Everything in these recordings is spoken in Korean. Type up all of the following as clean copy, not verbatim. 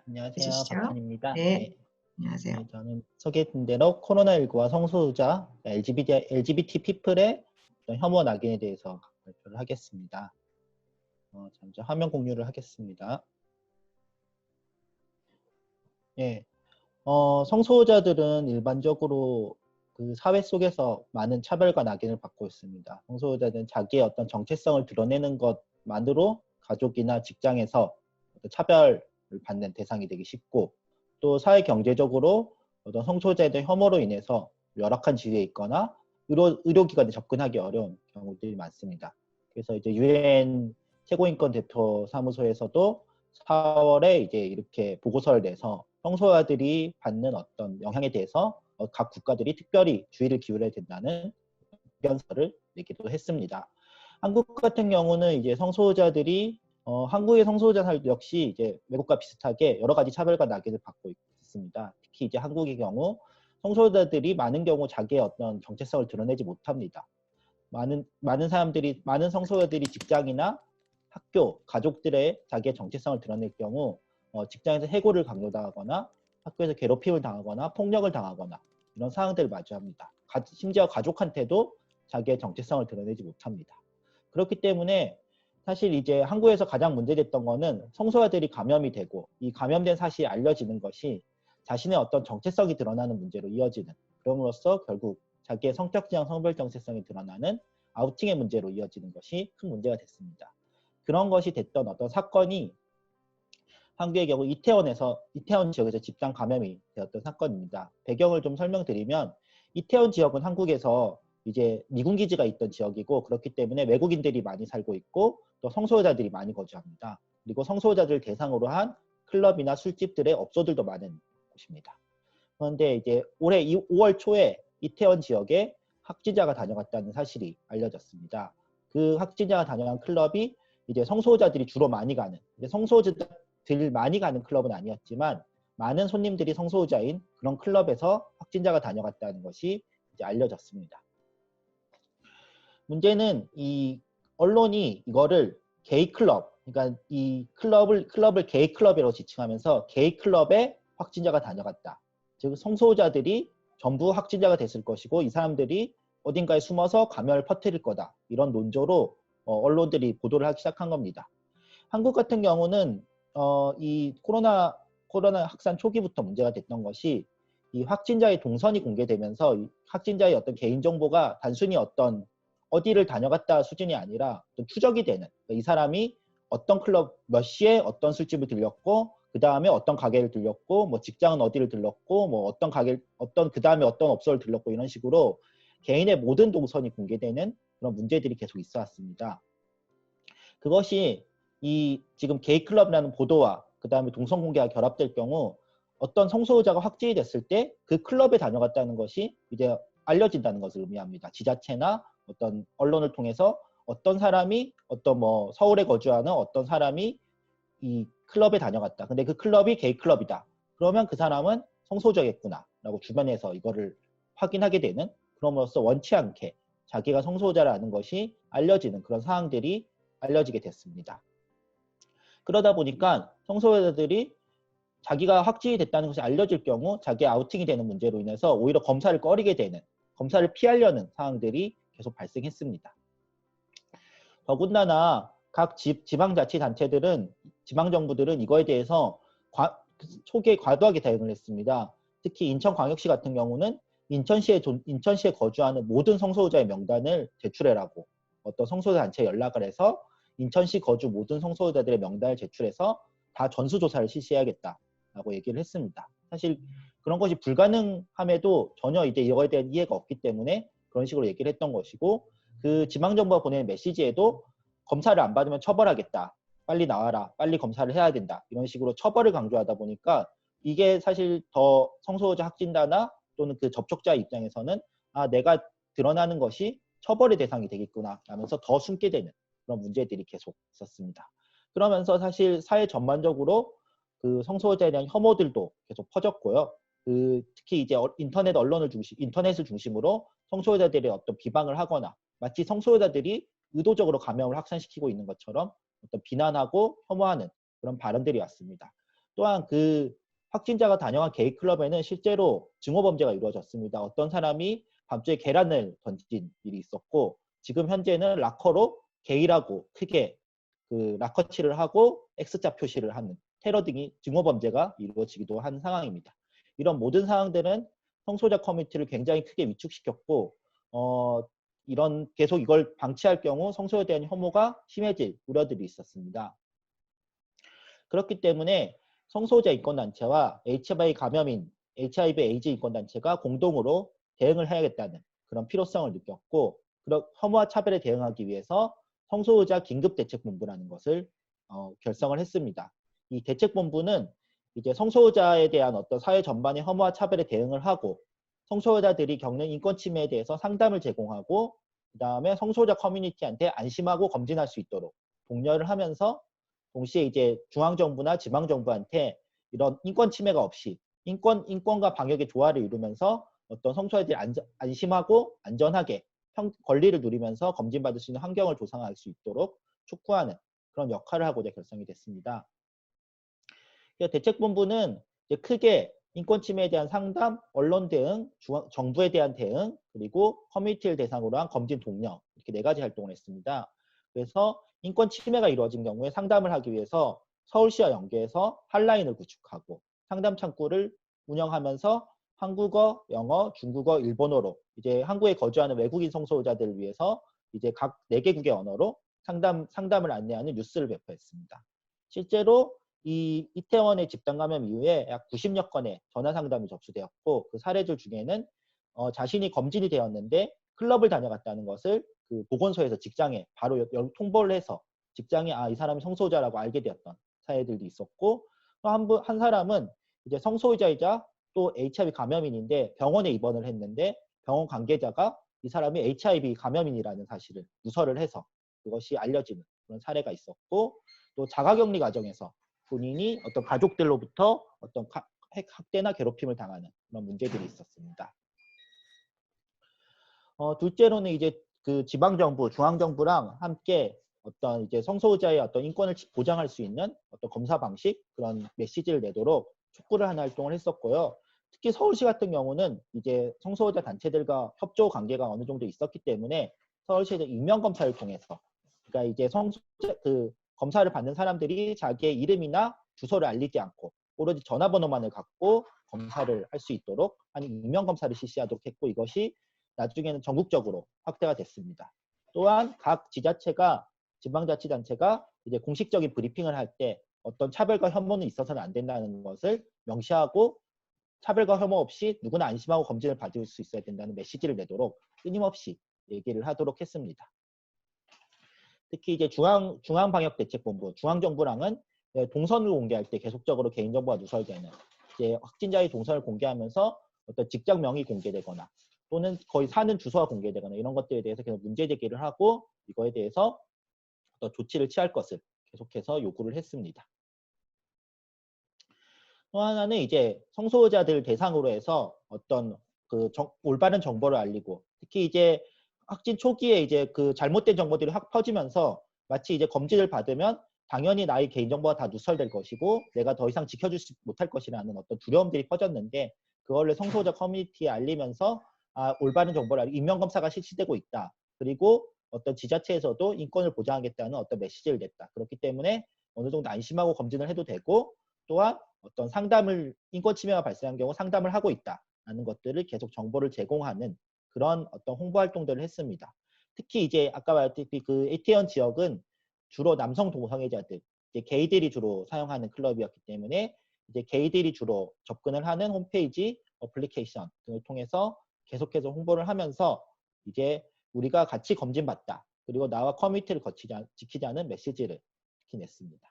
안녕하세요. 해주시죠. 박찬입니다. 네, 네, 안녕하세요. 저는 소개했던 대로 코로나19와 성소수자, LGBT 피플의 어떤 혐오 낙인에 대해서 발표를 하겠습니다. 잠시 화면 공유를 하겠습니다. 네, 성소수자들은 일반적으로 그 사회 속에서 많은 차별과 낙인을 받고 있습니다. 성소수자들은 자기의 어떤 정체성을 드러내는 것만으로 가족이나 직장에서 어떤 차별을 받는 대상이 되기 쉽고, 또 사회 경제적으로 어떤 성소수자에 대한 혐오로 인해서 열악한 지위에 있거나 의료기관에 접근하기 어려운 경우들이 많습니다. 그래서 이제 유엔 최고인권 대표 사무소에서도 4월에 이제 이렇게 보고서를 내서 성소수자들이 받는 어떤 영향에 대해서 각 국가들이 특별히 주의를 기울여야 된다는 의견서를 내기도 했습니다. 한국 같은 경우는 이제 성소수자들이 한국의 성소수자 역시 이제 외국과 비슷하게 여러 가지 차별과 낙인을 받고 있습니다. 특히 이제 한국의 경우 성소수자들이 많은 경우 자기의 어떤 정체성을 드러내지 못합니다. 많은 성소수자들이 직장이나 학교, 가족들의 자기의 정체성을 드러낼 경우 직장에서 해고를 강요당하거나 학교에서 괴롭힘을 당하거나 폭력을 당하거나 이런 상황들을 마주합니다. 심지어 가족한테도 자기의 정체성을 드러내지 못합니다. 그렇기 때문에 사실 이제 한국에서 가장 문제됐던 거는 성소수자들이 감염이 되고 이 감염된 사실이 알려지는 것이 자신의 어떤 정체성이 드러나는 문제로 이어지는, 그럼으로써 결국 자기의 성격지향 성별 정체성이 드러나는 아우팅의 문제로 이어지는 것이 큰 문제가 됐습니다. 그런 것이 됐던 어떤 사건이 한국의 경우 이태원 지역에서 집단 감염이 되었던 사건입니다. 배경을 좀 설명드리면 이태원 지역은 한국에서 이제 미군 기지가 있던 지역이고, 그렇기 때문에 외국인들이 많이 살고 있고 또 성소수자들이 많이 거주합니다. 그리고 성소수자들을 대상으로 한 클럽이나 술집들의 업소들도 많은 곳입니다. 그런데 이제 올해 5월 초에 이태원 지역에 확진자가 다녀갔다는 사실이 알려졌습니다. 그 확진자가 다녀간 클럽이 이제 성소수자들이 주로 많이 가는, 이제 성소수자들 많이 가는 클럽은 아니었지만 많은 손님들이 성소수자인 그런 클럽에서 확진자가 다녀갔다는 것이 이제 알려졌습니다. 문제는 이 언론이 이거를 게이 클럽, 그러니까 이 클럽을 게이 클럽이라고 지칭하면서 게이 클럽에 확진자가 다녀갔다. 즉 성소수자들이 전부 확진자가 됐을 것이고 이 사람들이 어딘가에 숨어서 감염을 퍼뜨릴 거다. 이런 논조로 언론들이 보도를 하기 시작한 겁니다. 한국 같은 경우는 이 코로나 확산 초기부터 문제가 됐던 것이 이 확진자의 동선이 공개되면서 이 확진자의 어떤 개인정보가 단순히 어디를 다녀갔다 수준이 아니라 추적이 되는, 이 사람이 어떤 클럽 몇 시에 어떤 술집을 들렸고 그 다음에 어떤 가게를 들렸고 뭐 직장은 어디를 들렀고 뭐 어떤 가게 그 다음에 어떤 업소를 들렀고 이런 식으로 개인의 모든 동선이 공개되는 그런 문제들이 계속 있어 왔습니다. 그것이 이 지금 게이 클럽이라는 보도와 그 다음에 동선 공개가 결합될 경우 어떤 성소수자가 확진이 됐을 때 그 클럽에 다녀갔다는 것이 이제 알려진다는 것을 의미합니다. 지자체나 어떤 언론을 통해서 어떤 사람이 서울에 거주하는 어떤 사람이 이 클럽에 다녀갔다. 근데 그 클럽이 게이 클럽이다. 그러면 그 사람은 성소수자겠구나 라고 주변에서 이거를 확인하게 되는, 그럼으로써 원치 않게 자기가 성소수자라는 것이 알려지는 그런 상황들이 알려지게 됐습니다. 그러다 보니까 성소수자들이 자기가 확진이 됐다는 것이 알려질 경우 자기 아우팅이 되는 문제로 인해서 오히려 검사를 꺼리게 되는, 검사를 피하려는 상황들이 계속 발생했습니다. 더군다나 각 지방자치단체들은, 지방정부들은 이거에 대해서 초기에 과도하게 대응을 했습니다. 특히 인천광역시 같은 경우는 인천시에 거주하는 모든 성소수자의 명단을 제출해라고 어떤 성소수자 단체에 연락을 해서 인천시 거주 모든 성소수자들의 명단을 제출해서 다 전수조사를 실시해야겠다라고 얘기를 했습니다. 사실 그런 것이 불가능함에도 전혀 이제 이거에 대한 이해가 없기 때문에 그런 식으로 얘기를 했던 것이고, 그 지방정부가 보내는 메시지에도 검사를 안 받으면 처벌하겠다. 빨리 나와라. 빨리 검사를 해야 된다. 이런 식으로 처벌을 강조하다 보니까 이게 사실 더 성소수자 확진자나 또는 그 접촉자 입장에서는 내가 드러나는 것이 처벌의 대상이 되겠구나 하면서 더 숨게 되는 그런 문제들이 계속 있었습니다. 그러면서 사실 사회 전반적으로 그 성소수자에 대한 혐오들도 계속 퍼졌고요. 특히 이제 인터넷을 중심으로 성소수자들의 어떤 비방을 하거나 마치 성소수자들이 의도적으로 감염을 확산시키고 있는 것처럼 어떤 비난하고 혐오하는 그런 발언들이 왔습니다. 또한 그 확진자가 다녀간 게이 클럽에는 실제로 증오범죄가 이루어졌습니다. 어떤 사람이 밤중에 계란을 던진 일이 있었고, 지금 현재는 락커로 게이라고 크게 그 락커칠을 하고 X자 표시를 하는 테러 등이 증오범죄가 이루어지기도 한 상황입니다. 이런 모든 상황들은 성소자 커뮤니티를 굉장히 크게 위축시켰고, 이런 계속 이걸 방치할 경우 성소에 대한 혐오가 심해질 우려들이 있었습니다. 그렇기 때문에 성소자 인권단체와 HIV 감염인 HIV 에이즈 인권단체가 공동으로 대응을 해야겠다는 그런 필요성을 느꼈고, 혐오와 차별에 대응하기 위해서 성소유자 긴급대책본부라는 것을 결성을 했습니다. 이 대책본부는 이제 성소유자에 대한 어떤 사회 전반의 혐오와 차별에 대응을 하고, 성소유자들이 겪는 인권 침해에 대해서 상담을 제공하고, 그 다음에 성소유자 커뮤니티한테 안심하고 검진할 수 있도록 독려를 하면서, 동시에 이제 중앙정부나 지방정부한테 이런 인권 침해가 없이 인권과 방역의 조화를 이루면서 어떤 성소유자들이 안심하고 안전하게 권리를 누리면서 검진받을 수 있는 환경을 조성할 수 있도록 촉구하는 그런 역할을 하고자 결성이 됐습니다. 대책본부는 이제 크게 인권 침해에 대한 상담, 언론 대응, 정부에 대한 대응, 그리고 커뮤니티를 대상으로 한 검진 독려, 이렇게 4가지 활동을 했습니다. 그래서 인권 침해가 이루어진 경우에 상담을 하기 위해서 서울시와 연계해서 핫라인을 구축하고 상담 창구를 운영하면서 한국어, 영어, 중국어, 일본어로 이제 한국에 거주하는 외국인 성소유자들을 위해서 이제 각 4개국의 언어로 상담을 안내하는 뉴스를 배포했습니다. 실제로 이 이태원의 집단 감염 이후에 약 90여 건의 전화 상담이 접수되었고, 그 사례들 중에는 자신이 검진이 되었는데 클럽을 다녀갔다는 것을 그 보건소에서 직장에 바로 통보를 해서 직장에 이 사람이 성소유자라고 알게 되었던 사례들도 있었고, 또 한 사람은 이제 성소유자이자 또 HIV 감염인인데 병원에 입원을 했는데 병원 관계자가 이 사람이 HIV 감염인이라는 사실을 누설을 해서 그것이 알려지는 그런 사례가 있었고, 또 자가격리 과정에서 본인이 어떤 가족들로부터 어떤 학대나 괴롭힘을 당하는 그런 문제들이 있었습니다. 둘째로는 이제 그 지방정부, 중앙정부랑 함께 어떤 이제 성소유자의 어떤 인권을 보장할 수 있는 어떤 검사 방식, 그런 메시지를 내도록 촉구를 하는 활동을 했었고요. 특히 서울시 같은 경우는 이제 성소유자 단체들과 협조 관계가 어느 정도 있었기 때문에 서울시에서 익명검사를 통해서, 그러니까 이제 그 검사를 받는 사람들이 자기의 이름이나 주소를 알리지 않고 오로지 전화번호만을 갖고 검사를 할 수 있도록 하는 익명검사를 실시하도록 했고, 이것이 나중에는 전국적으로 확대가 됐습니다. 또한 각 지자체가, 지방자치단체가 이제 공식적인 브리핑을 할 때 어떤 차별과 혐오는 있어서는 안 된다는 것을 명시하고, 차별과 혐오 없이 누구나 안심하고 검진을 받을 수 있어야 된다는 메시지를 내도록 끊임없이 얘기를 하도록 했습니다. 특히 이제 중앙방역대책본부, 중앙정부랑은 동선을 공개할 때 계속적으로 개인정보가 누설되는, 이제 확진자의 동선을 공개하면서 어떤 직장 명이 공개되거나 또는 거의 사는 주소가 공개되거나 이런 것들에 대해서 계속 문제 제기를 하고, 이거에 대해서 어떤 조치를 취할 것을 계속해서 요구를 했습니다. 또 하나는 이제 성소유자들 대상으로 해서 어떤 그 올바른 정보를 알리고, 특히 이제 확진 초기에 이제 그 잘못된 정보들이 확 퍼지면서 마치 이제 검진을 받으면 당연히 나의 개인정보가 다 누설될 것이고 내가 더 이상 지켜주지 못할 것이라는 어떤 두려움들이 퍼졌는데, 그걸 성소유자 커뮤니티에 알리면서 올바른 정보를 알리고 익명검사가 실시되고 있다. 그리고 어떤 지자체에서도 인권을 보장하겠다는 어떤 메시지를 냈다. 그렇기 때문에 어느 정도 안심하고 검진을 해도 되고, 또한 어떤 상담을, 인권 침해가 발생한 경우 상담을 하고 있다라는 것들을 계속 정보를 제공하는 그런 어떤 홍보 활동들을 했습니다. 특히 이제 아까 말했듯이 그 이태원 지역은 주로 남성 동성애자들, 이제 게이들이 주로 사용하는 클럽이었기 때문에 이제 게이들이 주로 접근을 하는 홈페이지, 어플리케이션 등을 통해서 계속해서 홍보를 하면서 이제 우리가 같이 검진받다, 그리고 나와 커뮤니티를 지키자는 메시지를 특히 냈습니다.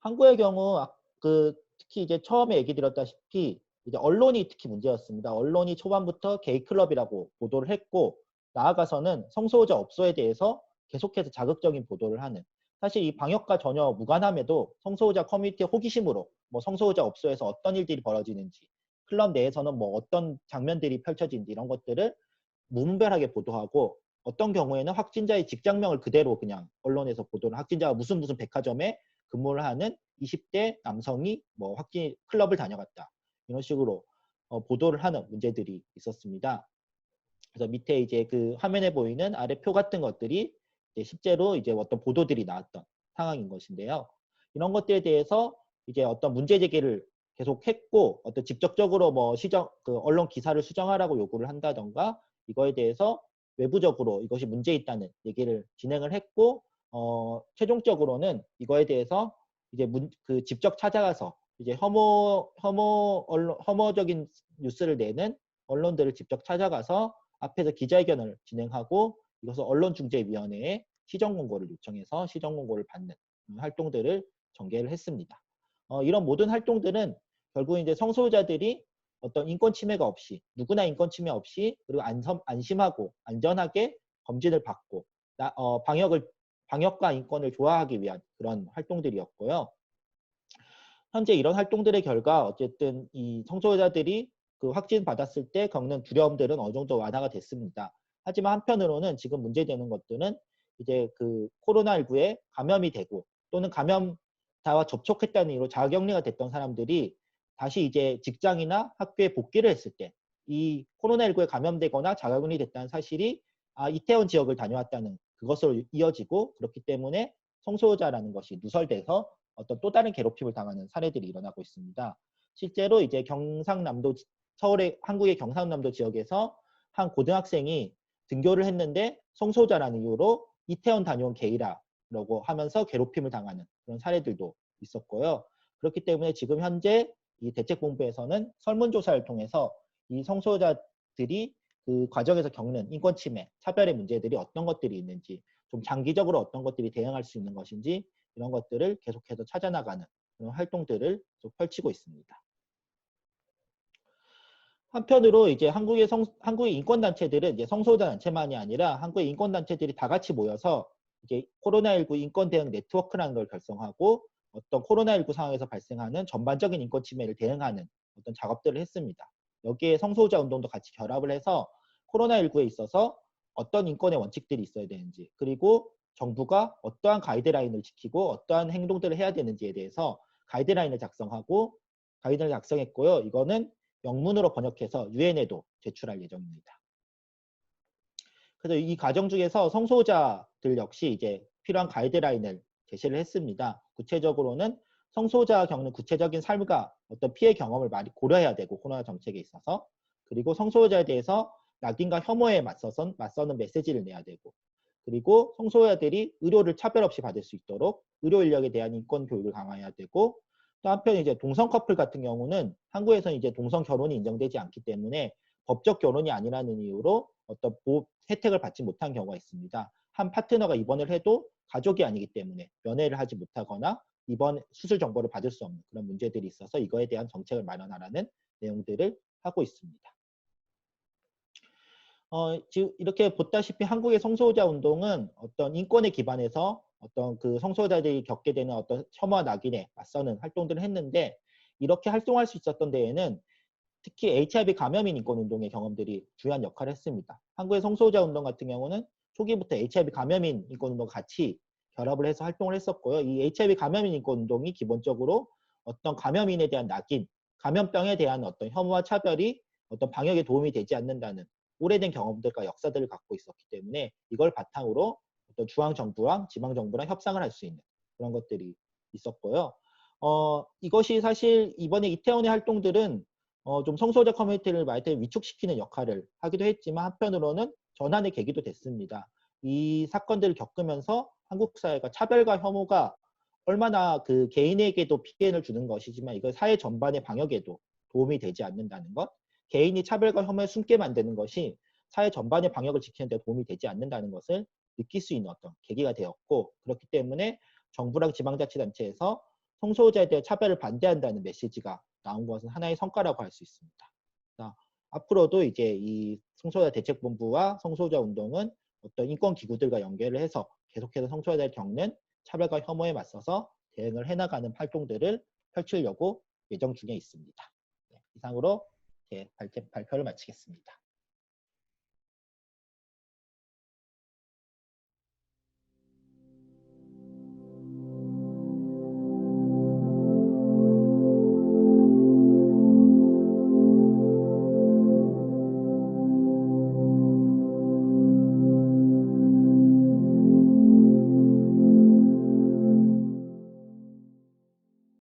한국의 경우 특히 이제 처음에 얘기 드렸다시피 이제 언론이 특히 문제였습니다. 언론이 초반부터 게이 클럽이라고 보도를 했고, 나아가서는 성소유자 업소에 대해서 계속해서 자극적인 보도를 하는, 사실 이 방역과 전혀 무관함에도 성소유자 커뮤니티의 호기심으로 뭐 성소유자 업소에서 어떤 일들이 벌어지는지, 클럽 내에서는 뭐 어떤 장면들이 펼쳐지는지 이런 것들을 무분별하게 보도하고, 어떤 경우에는 확진자의 직장명을 그대로 그냥 언론에서 보도를, 확진자가 무슨 백화점에 근무를 하는 20대 남성이 뭐 확진 클럽을 다녀갔다. 이런 식으로 보도를 하는 문제들이 있었습니다. 그래서 밑에 이제 그 화면에 보이는 아래 표 같은 것들이 이제 실제로 이제 어떤 보도들이 나왔던 상황인 것인데요. 이런 것들에 대해서 이제 어떤 문제 제기를 계속했고 어떤 직접적으로 뭐 그 언론 기사를 수정하라고 요구를 한다던가 이거에 대해서 외부적으로 이것이 문제 있다는 얘기를 진행을 했고 최종적으로는 이거에 대해서 이제 그 직접 찾아가서 이제 혐오적인 뉴스를 내는 언론들을 직접 찾아가서 앞에서 기자회견을 진행하고 이것을 언론중재위원회에 시정공고를 요청해서 시정공고를 받는 활동들을 전개를 했습니다. 이런 모든 활동들은 결국 이제 성소유자들이 어떤 인권 침해가 없이 누구나 인권 침해 없이 그리고 안심하고 안전하게 검진을 받고 방역과 인권을 조화하기 위한 그런 활동들이었고요. 현재 이런 활동들의 결과 어쨌든 이 성소유자들이 그 확진 받았을 때 겪는 두려움들은 어느 정도 완화가 됐습니다. 하지만 한편으로는 지금 문제되는 것들은 이제 그 코로나19에 감염이 되고 또는 감염자와 접촉했다는 이유로 자가격리가 됐던 사람들이 다시 이제 직장이나 학교에 복귀를 했을 때 이 코로나19에 감염되거나 자가격리 됐다는 사실이 이태원 지역을 다녀왔다는 그것으로 이어지고 그렇기 때문에 성소유자라는 것이 누설돼서 어떤 또 다른 괴롭힘을 당하는 사례들이 일어나고 있습니다. 실제로 이제 경상남도 한국의 경상남도 지역에서 한 고등학생이 등교를 했는데 성소유자라는 이유로 이태원 다녀온 게이라고 하면서 괴롭힘을 당하는 그런 사례들도 있었고요. 그렇기 때문에 지금 현재 이 대책본부에서는 설문조사를 통해서 이 성소유자들이 그 과정에서 겪는 인권 침해, 차별의 문제들이 어떤 것들이 있는지, 좀 장기적으로 어떤 것들이 대응할 수 있는 것인지 이런 것들을 계속해서 찾아나가는 그런 활동들을 계속 펼치고 있습니다. 한편으로 이제 한국의 인권단체들은 이제 성소유자 단체만이 아니라 한국의 인권단체들이 다 같이 모여서 이제 코로나19 인권 대응 네트워크라는 걸 결성하고 어떤 코로나19 상황에서 발생하는 전반적인 인권 침해를 대응하는 어떤 작업들을 했습니다. 여기에 성소유자 운동도 같이 결합을 해서 코로나19에 있어서 어떤 인권의 원칙들이 있어야 되는지 그리고 정부가 어떠한 가이드라인을 지키고 어떠한 행동들을 해야 되는지에 대해서 가이드라인을 작성했고요. 이거는 영문으로 번역해서 유엔에도 제출할 예정입니다. 그래서 이 과정 중에서 성소유자들 역시 이제 필요한 가이드라인을 제시를 했습니다. 구체적으로는 성소유자가 겪는 구체적인 삶과 어떤 피해 경험을 많이 고려해야 되고 코로나 정책에 있어서 그리고 성소유자에 대해서 낙인과 혐오에 맞서는 메시지를 내야 되고 그리고 성소유자들이 의료를 차별 없이 받을 수 있도록 의료 인력에 대한 인권 교육을 강화해야 되고 또 한편 이제 동성 커플 같은 경우는 한국에서는 이제 동성 결혼이 인정되지 않기 때문에 법적 결혼이 아니라는 이유로 어떤 혜택을 받지 못한 경우가 있습니다. 한 파트너가 입원을 해도 가족이 아니기 때문에 면회를 하지 못하거나 입원 수술 정보를 받을 수 없는 그런 문제들이 있어서 이거에 대한 정책을 마련하라는 내용들을 하고 있습니다. 지금 이렇게 보다시피 한국의 성소유자 운동은 어떤 인권에 기반해서 어떤 그 성소유자들이 겪게 되는 어떤 혐오와 낙인에 맞서는 활동들을 했는데 이렇게 활동할 수 있었던 데에는 특히 HIV 감염인 인권운동의 경험들이 중요한 역할을 했습니다. 한국의 성소유자 운동 같은 경우는 초기부터 HIV 감염인 인권운동 같이 결합을 해서 활동을 했었고요. 이 HIV 감염인 인권운동이 기본적으로 어떤 감염인에 대한 낙인, 감염병에 대한 어떤 혐오와 차별이 어떤 방역에 도움이 되지 않는다는 오래된 경험들과 역사들을 갖고 있었기 때문에 이걸 바탕으로 어떤 중앙정부랑 지방정부랑 협상을 할 수 있는 그런 것들이 있었고요. 이것이 사실 이번에 이태원의 활동들은 좀 성소유자 커뮤니티를 많이 위축시키는 역할을 하기도 했지만 한편으로는 전환의 계기도 됐습니다. 이 사건들을 겪으면서 한국 사회가 차별과 혐오가 얼마나 그 개인에게도 피해를 주는 것이지만 이걸 사회 전반의 방역에도 도움이 되지 않는다는 것, 개인이 차별과 혐오에 숨게 만드는 것이 사회 전반의 방역을 지키는 데 도움이 되지 않는다는 것을 느낄 수 있는 어떤 계기가 되었고 그렇기 때문에 정부랑 지방자치단체에서 성소유자에 대한 차별을 반대한다는 메시지가 나온 것은 하나의 성과라고 할 수 있습니다. 앞으로도 이제 이 성소유자 대책본부와 성소유자 운동은 어떤 인권기구들과 연계를 해서 계속해서 성소유자를 겪는 차별과 혐오에 맞서서 대응을 해나가는 활동들을 펼치려고 예정 중에 있습니다. 네, 이상으로 제 발표를 마치겠습니다.